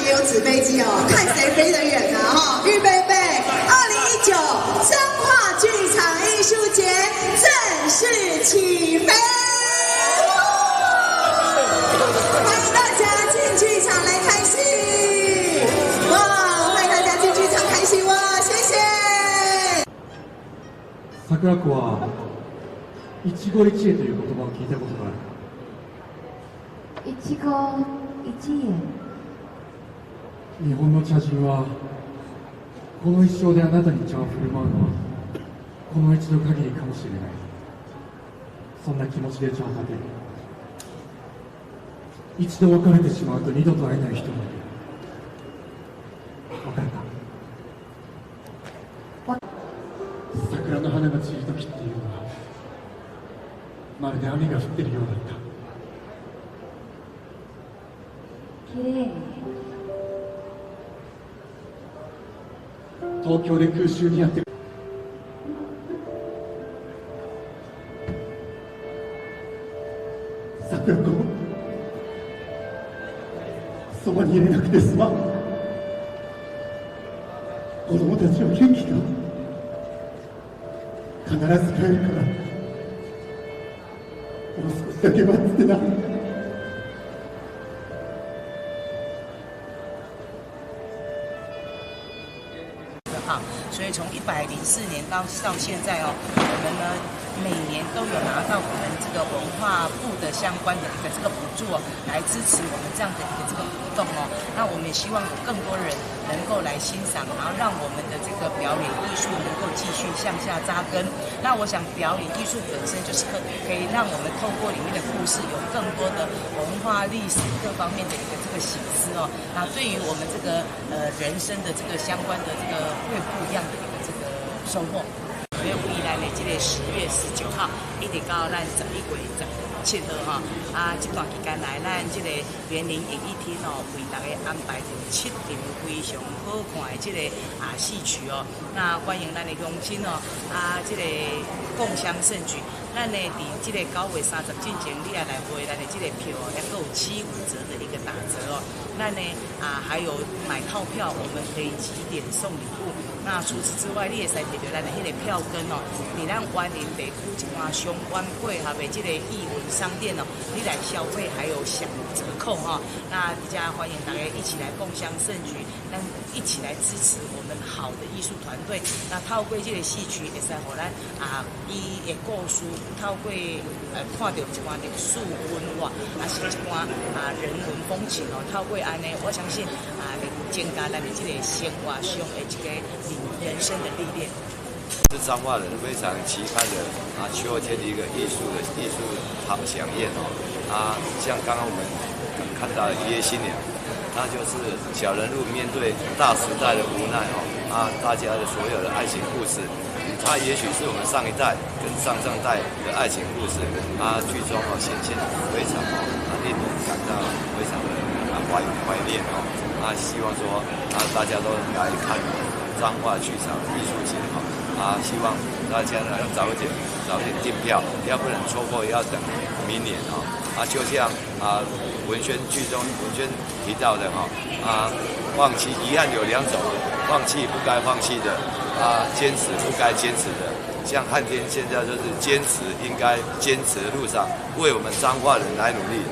也有纸飞机哦，看谁飞得远啊！哈，预备备，2019彰化剧场艺术节正式起飞！欢迎大家进剧场来看戏！哇，欢迎大家进剧场看戏哇！谢谢。桜子は一期一会という言葉を聞いたことがある。一期一会。日本の茶人はこの一生であなたに茶を振る舞うのはこの一度限りかもしれない。そんな気持ちで茶を立てる。一度別れてしまうと二度と会えない人もいる。わかるか？桜の花が散る時っていうのはまるで雨が降ってるようだった。綺麗。東京で空襲にあって桜子そばにいれなくてすまん。子供たちは元気か？必ず帰るからもう少しだけ待っててな。所以从104年到现在哦，我们呢每年都有拿到我们这个文化部的相关的一个这个补助哦，来支持我们这样的一个这个活动哦。那我们也希望有更多人能够来欣赏，然后让我们的这个表演艺术能够继续向下扎根。那我想表演艺术本身就是可以让我们透过里面的故事，有更多的文化历史各方面的一个这个省思哦。那对于我们这个人生的这个相关的这个会不一样的一个这个收获。所以未来的这个10月19号，一直到咱11月17号哈，这段期间来，咱这个园林演艺厅哦，为大家安排着7场非常好看的这个戏曲哦。那欢迎咱的乡亲哦，这个共襄盛举。咱呢，伫这个9月30进前，你也来买咱的这个票哦，也够有75折的一个打折哦。那呢还有买套票，我们可以集点送礼物。那除此之外，你也使摕到咱的迄个票根哦，伫咱湾林地区一寡相关配合的这个艺文商店哦，你来消费还有享折扣哈。那大家欢迎大家一起来共襄盛举，咱一起来支持我们好的艺术团队。那透过这个戏曲，会使互咱伊的故事。透过看到一寡历史文化，是一寡人文风情哦。透过安尼，我相信会增加咱的这个生活上的一个人生的历练。是彰化人非常期盼的秋天的一个艺术好飨宴哦。像刚刚我们看到一夜新娘，那就是小人物面对大时代的无奈哦。大家的所有的爱情故事。它也许是我们上一代跟上上代的爱情故事，剧中显现非常令人感到非常的怀念哦。希望说大家都来看彰化剧场艺术节希望大家呢要早一点订票，要不然错过要等明年就像文宣剧中文宣提到的放弃遗憾有2种，放弃不该放弃的。坚持不该坚持的，像汉天现在就是坚持应该坚持的路上，为我们彰化人来努力。